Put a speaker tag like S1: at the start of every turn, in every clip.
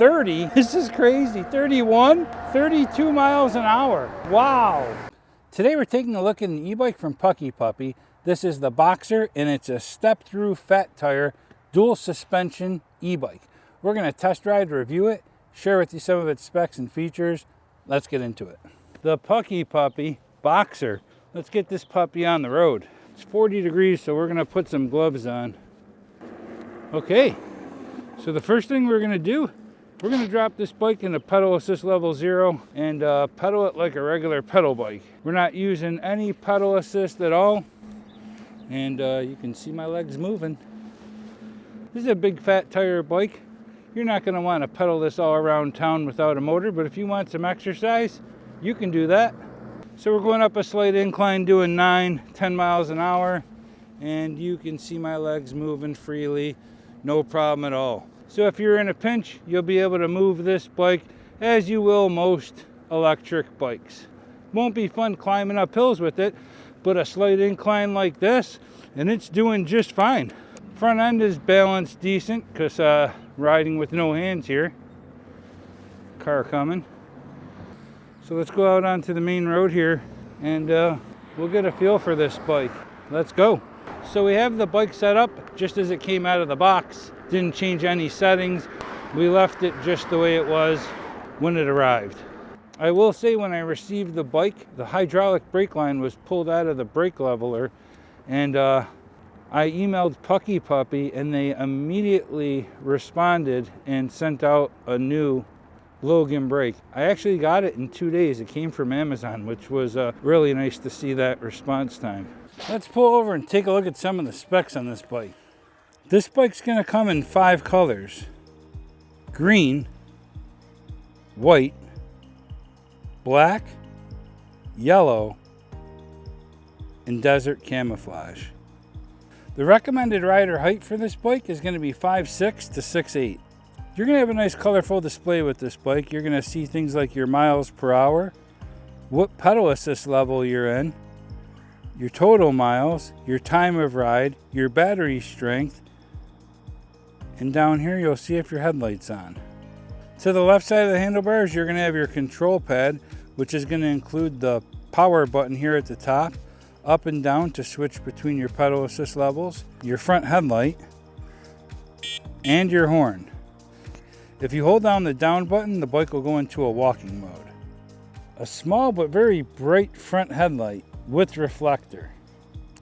S1: 30. This is crazy. 31, 32 miles an hour. Wow. Today we're taking a look at an e-bike from Puckipuppy. This is the Boxer, and it's a step-through fat tire, dual suspension e-bike. We're going to test ride, review it, share with you some of its specs and features. Let's get into it. The Puckipuppy Boxer. Let's get this puppy on the road. It's 40 degrees, so we're going to put some gloves on. Okay, so the first thing we're going to do, we're going to drop this bike into pedal assist level 0 and pedal it like a regular pedal bike. We're not using any pedal assist at all. And you can see my legs moving. This is a big fat tire bike. You're not going to want to pedal this all around town without a motor, but if you want some exercise, you can do that. So we're going up a slight incline doing 9-10 miles an hour, and you can see my legs moving freely, no problem at all. So if you're in a pinch, you'll be able to move this bike as you will most electric bikes. Won't be fun climbing up hills with it, but a slight incline like this, and it's doing just fine. Front end is balanced decent, because riding with no hands here. Car coming. So let's go out onto the main road here, and we'll get a feel for this bike. Let's go. So we have the bike set up just as it came out of the box. Didn't change any settings. We left it just the way it was when it arrived. I will say, when I received the bike, the hydraulic brake line was pulled out of the brake leveler, and I emailed Puckipuppy, and they immediately responded and sent out a new Logan brake. I actually got it in 2 days. It came from Amazon, which was really nice to see that response time. Let's pull over and take a look at some of the specs on this bike. This bike's going to come in 5 colors: green, white, black, yellow, and desert camouflage. The recommended rider height for this bike is going to be 5'6" to 6'8". You're going to have a nice colorful display with this bike. You're going to see things like your miles per hour, what pedal assist level you're in, your total miles, your time of ride, your battery strength, and down here you'll see if your headlight's on. To the left side of the handlebars, you're going to have your control pad, which is going to include the power button here at the top, up and down to switch between your pedal assist levels, your front headlight, and your horn. If you hold down the down button, the bike will go into a walking mode. A small but very bright front headlight with reflector.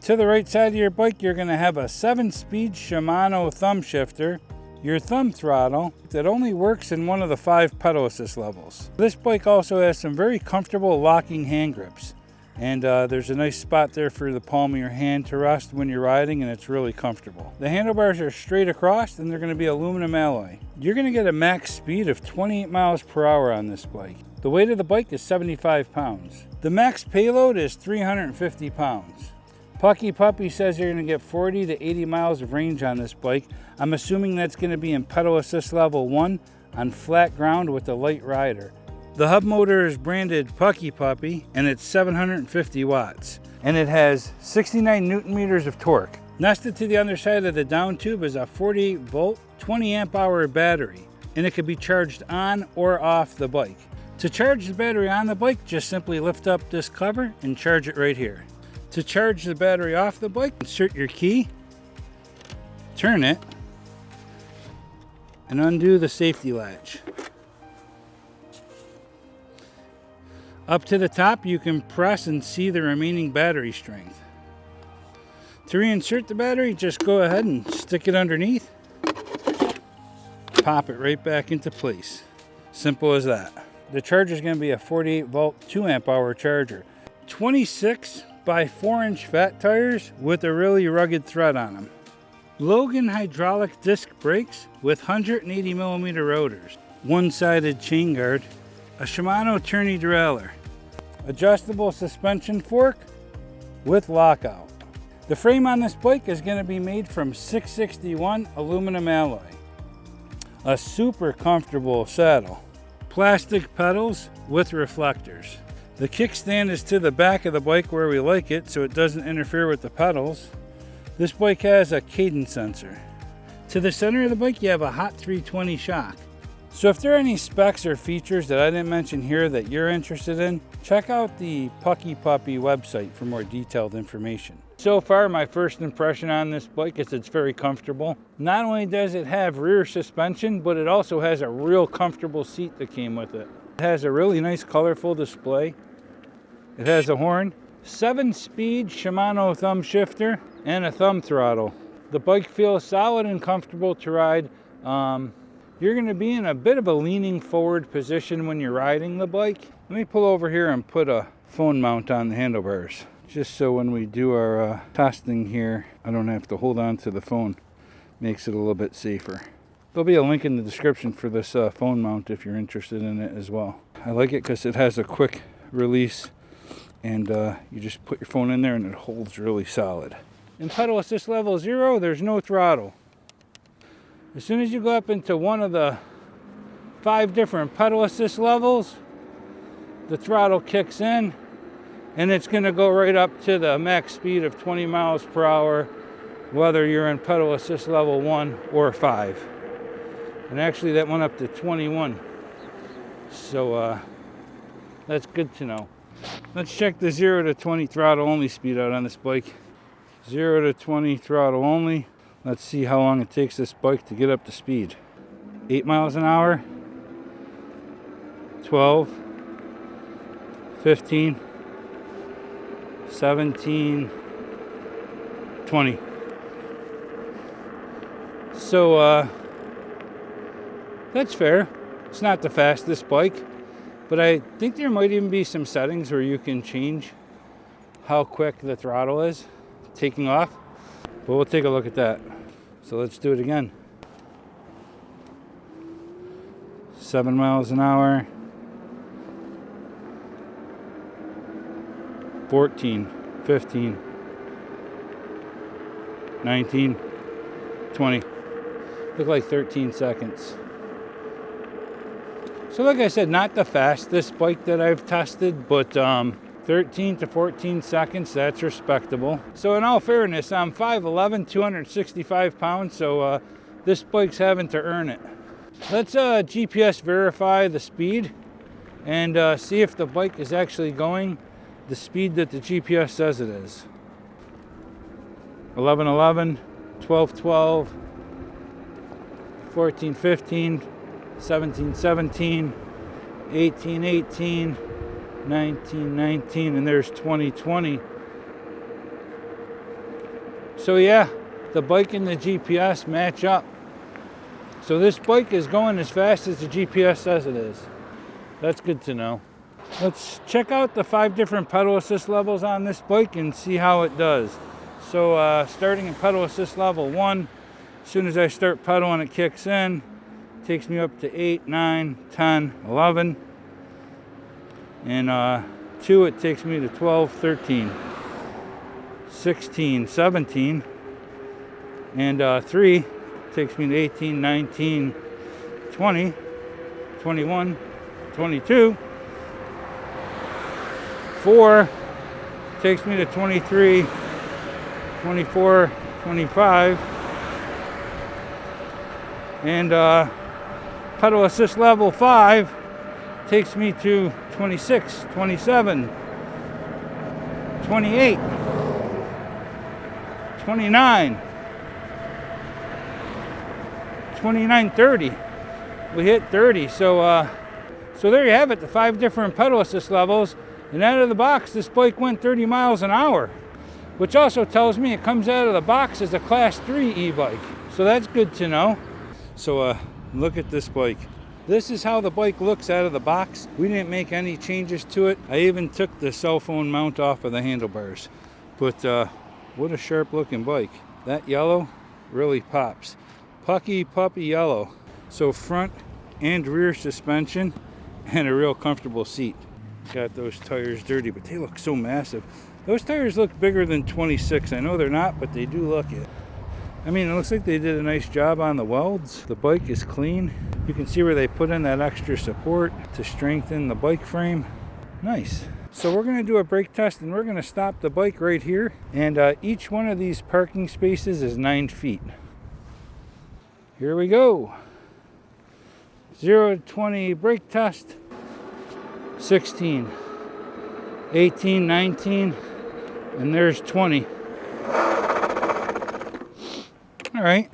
S1: To the right side of your bike, you're going to have a 7-speed Shimano thumb shifter, your thumb throttle that only works in one of the 5 pedal assist levels. This bike also has some very comfortable locking hand grips, and there's a nice spot there for the palm of your hand to rest when you're riding, and it's really comfortable. The handlebars are straight across, and they're going to be aluminum alloy. You're going to get a max speed of 28 miles per hour on this bike. The weight of the bike is 75 pounds. The max payload is 350 pounds. Puckipuppy says you're going to get 40 to 80 miles of range on this bike. I'm assuming that's going to be in pedal assist level 1 on flat ground with a light rider. The hub motor is branded Puckipuppy, and it's 750 watts. And it has 69 Newton meters of torque. Nested to the underside of the down tube is a 48 volt, 20 amp hour battery. And it can be charged on or off the bike. To charge the battery on the bike, just simply lift up this cover and charge it right here. To charge the battery off the bike, insert your key, turn it, and undo the safety latch. Up to the top, you can press and see the remaining battery strength. To reinsert the battery, just go ahead and stick it underneath. Pop it right back into place. Simple as that. The charger is going to be a 48 volt, 2 amp hour charger. 26 by 4-inch fat tires with a really rugged tread on them. Logan hydraulic disc brakes with 180 millimeter rotors. One-sided chain guard. A Shimano tourney derailleur. Adjustable suspension fork with lockout. The frame on this bike is going to be made from 661 aluminum alloy. A super comfortable saddle. Plastic pedals with reflectors. The kickstand is to the back of the bike where we like it, so it doesn't interfere with the pedals. This bike has a cadence sensor. To the center of the bike, you have a Hot 320 shock. So if there are any specs or features that I didn't mention here that you're interested in, check out the Puckipuppy website for more detailed information. So far, my first impression on this bike is it's very comfortable. Not only does it have rear suspension, but it also has a real comfortable seat that came with it. It has a really nice colorful display. It has a horn, 7-speed Shimano thumb shifter, and a thumb throttle. The bike feels solid and comfortable to ride. You're going to be in a bit of a leaning forward position when you're riding the bike. Let me pull over here and put a phone mount on the handlebars, just so when we do our testing here, I don't have to hold on to the phone. Makes it a little bit safer. There'll be a link in the description for this phone mount if you're interested in it as well. I like it because it has a quick release, and you just put your phone in there and it holds really solid. In pedal assist level 0, there's no throttle. As soon as you go up into one of the 5 different pedal assist levels, the throttle kicks in, and it's going to go right up to the max speed of 20 miles per hour, whether you're in pedal assist level 1 or 5. And actually that went up to 21. So that's good to know. Let's check the 0 to 20 throttle only speed out on this bike. 0 to 20 throttle only. Let's see how long it takes this bike to get up to speed. 8 miles an hour, 12, 15, 17, 20. So that's fair. It's not the fastest bike, but I think there might even be some settings where you can change how quick the throttle is taking off. But we'll take a look at that. So let's do it again. 7 miles an hour. 14, 15, 19, 20. Look like 13 seconds. So like I said, not the fastest bike that I've tested, but 13 to 14 seconds, that's respectable. So in all fairness, I'm 5'11", 265 pounds, so this bike's having to earn it. Let's GPS verify the speed and see if the bike is actually going the speed that the GPS says it is. 11:11, 12:12, 14:15, 17:17, 18:18, 19:19, and there's 20:20. So yeah, the bike and the GPS match up. So this bike is going as fast as the GPS says it is. That's good to know. Let's check out the 5 different pedal assist levels on this bike and see how it does. So starting in pedal assist level 1, as soon as I start pedaling, it kicks in. It takes me up to 8, 9, 10, 11. And 2, it takes me to 12, 13, 16, 17. And 3 takes me to 18, 19, 20, 21, 22. 4 takes me to 23, 24, 25. And pedal assist level 5 takes me to 26, 27, 28, 29, 29, 30. We hit 30. So there you have it, the 5 different pedal assist levels. And out of the box, this bike went 30 miles an hour, which also tells me it comes out of the box as a class 3 e-bike. So that's good to know. So look at this bike. This is how the bike looks out of the box. We didn't make any changes to it. I even took the cell phone mount off of the handlebars. But what a sharp looking bike. That yellow really pops. Puckipuppy yellow. So front and rear suspension and a real comfortable seat. Got those tires dirty, but they look so massive. Those tires look bigger than 26. I know they're not, but they do look it. I mean, it looks like they did a nice job on the welds. The bike is clean. You can see where they put in that extra support to strengthen the bike frame. Nice. So we're going to do a brake test, and we're going to stop the bike right here. And each one of these parking spaces is 9 feet. Here we go. 0 to 20 brake test, 16, 18, 19, and there's 20. All right,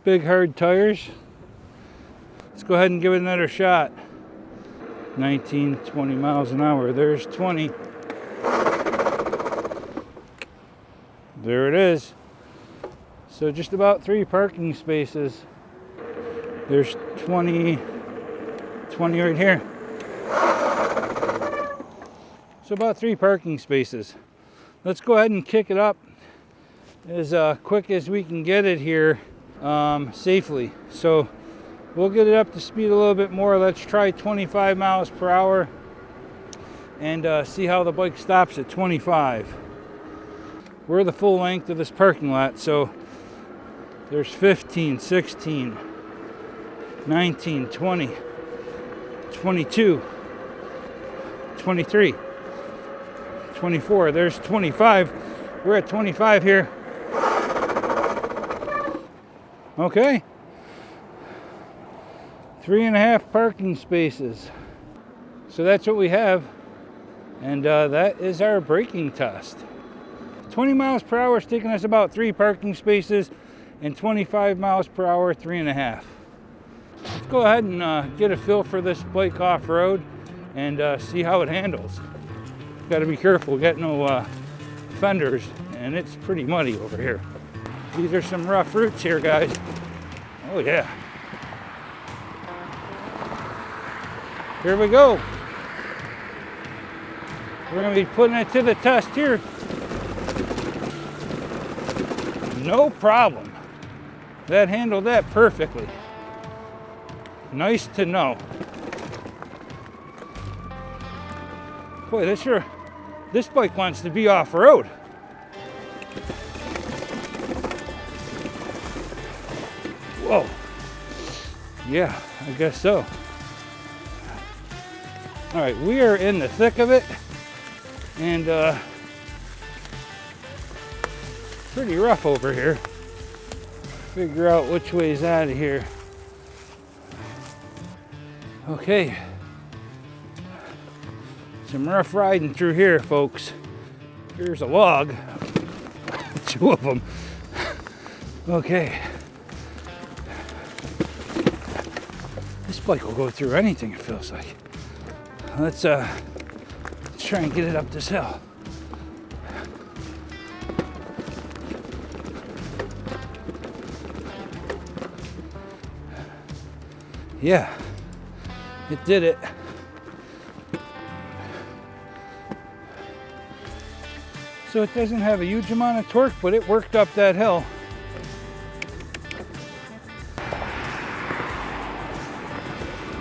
S1: big hard tires. Let's go ahead and give it another shot. 19, 20 miles an hour, there's 20. There it is. So just about 3 parking spaces. There's 20 right here. So about 3 parking spaces. Let's go ahead and kick it up as quick as we can get it here safely. So we'll get it up to speed a little bit more. Let's try 25 miles per hour and see how the bike stops at 25. We're the full length of this parking lot, so there's 15, 16, 19, 20, 22, 23, 24. There's 25. We're at 25 here. Okay. 3.5 parking spaces. So that's what we have. And that is our braking test. 20 miles per hour is taking us about 3 parking spaces, and 25 miles per hour, 3.5. Let's go ahead and get a feel for this bike off-road and see how it handles. Got to be careful, got no fenders, and it's pretty muddy over here. These are some rough routes here, guys. Oh yeah. Here we go. We're going to be putting it to the test here. No problem. That handled that perfectly. Nice to know. Boy, this bike wants to be off-road. Whoa. Yeah, I guess so. All right, we are in the thick of it, and pretty rough over here. Figure out which way's out of here. Okay. Some rough riding through here, folks. Here's a log. 2 of them. Okay. This bike will go through anything, it feels like. Let's try and get it up this hill. Yeah, it did it. So it doesn't have a huge amount of torque, but it worked up that hill.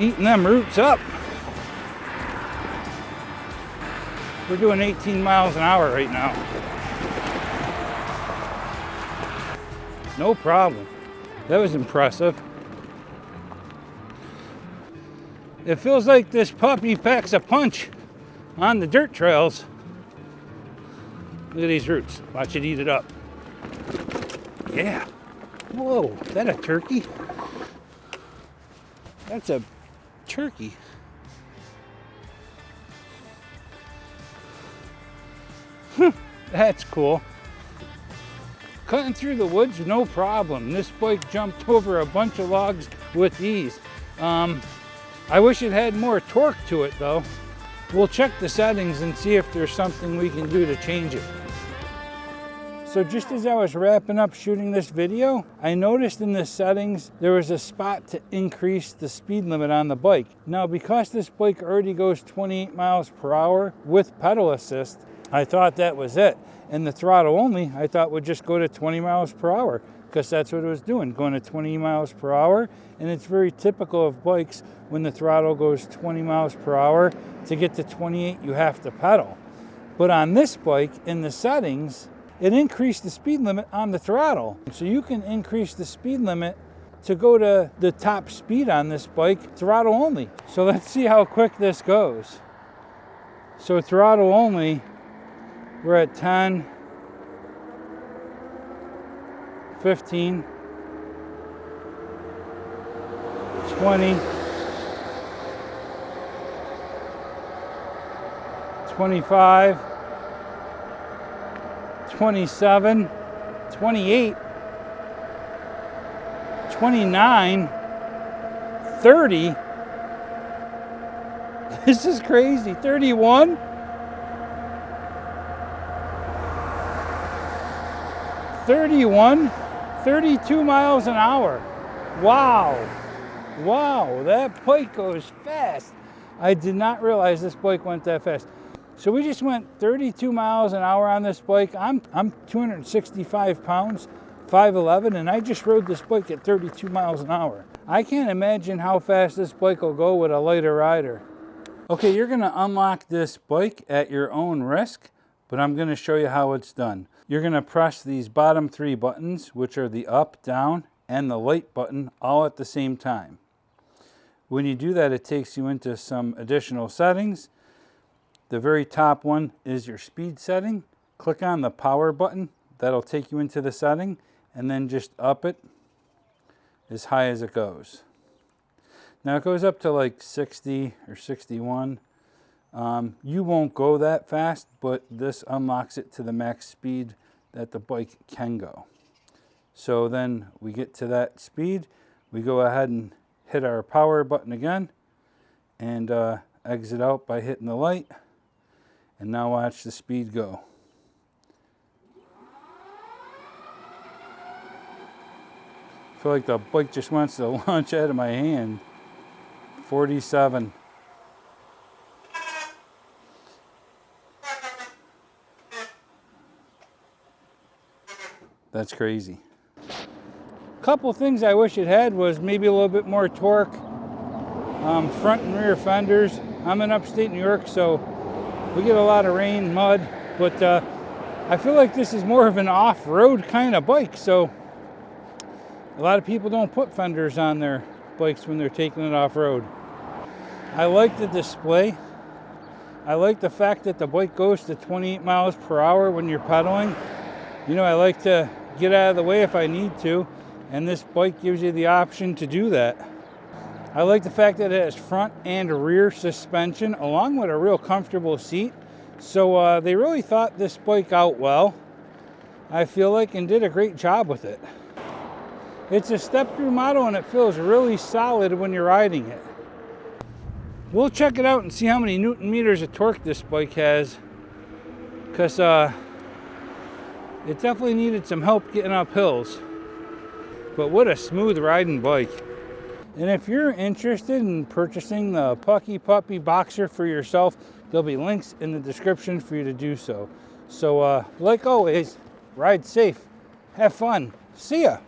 S1: Eating them roots up. We're doing 18 miles an hour right now. No problem. That was impressive. It feels like this puppy packs a punch on the dirt trails. Look at these roots. Watch it eat it up. Yeah. Whoa, is that a turkey? That's a turkey. That's cool. Cutting through the woods, no problem. This bike jumped over a bunch of logs with ease. I wish it had more torque to it though. We'll check the settings and see if there's something we can do to change it. So just as I was wrapping up shooting this video, I noticed in the settings there was a spot to increase the speed limit on the bike. Now because this bike already goes 28 miles per hour with pedal assist, I thought that was it. And the throttle only, I thought would just go to 20 miles per hour because that's what it was doing, going to 20 miles per hour. And it's very typical of bikes when the throttle goes 20 miles per hour. To get to 28, you have to pedal. But on this bike, in the settings, it increased the speed limit on the throttle. So you can increase the speed limit to go to the top speed on this bike, throttle only. So let's see how quick this goes. So throttle only, we're at 10, 15, 20, 25, 27, 28, 29, 30. This is crazy. 31, 31, 32 miles an hour. Wow. Wow, that bike goes fast. I did not realize this bike went that fast. So we just went 32 miles an hour on this bike. I'm 265 pounds, 5'11", and I just rode this bike at 32 miles an hour. I can't imagine how fast this bike will go with a lighter rider. Okay, you're gonna unlock this bike at your own risk, but I'm gonna show you how it's done. You're gonna press these bottom 3 buttons, which are the up, down, and the light button, all at the same time. When you do that, it takes you into some additional settings. The very top one is your speed setting. Click on the power button. That'll take you into the setting, and then just up it as high as it goes. Now it goes up to like 60 or 61. You won't go that fast, but this unlocks it to the max speed that the bike can go. So then we get to that speed. We go ahead and hit our power button again and exit out by hitting the light. And now watch the speed go. I feel like the bike just wants to launch out of my hand. 47. That's crazy. Couple things I wish it had was maybe a little bit more torque. Front and rear fenders. I'm in upstate New York, so we get a lot of rain, mud, but I feel like this is more of an off-road kind of bike, so a lot of people don't put fenders on their bikes when they're taking it off-road. I like the display. I like the fact that the bike goes to 28 miles per hour when you're pedaling. You know, I like to get out of the way if I need to, and this bike gives you the option to do that. I like the fact that it has front and rear suspension along with a real comfortable seat. So they really thought this bike out well, I feel like, and did a great job with it. It's a step-through model and it feels really solid when you're riding it. We'll check it out and see how many Newton meters of torque this bike has, because it definitely needed some help getting up hills. But what a smooth riding bike. And if you're interested in purchasing the Puckipuppy Boxer for yourself, there'll be links in the description for you to do so. So like always, ride safe, have fun, see ya.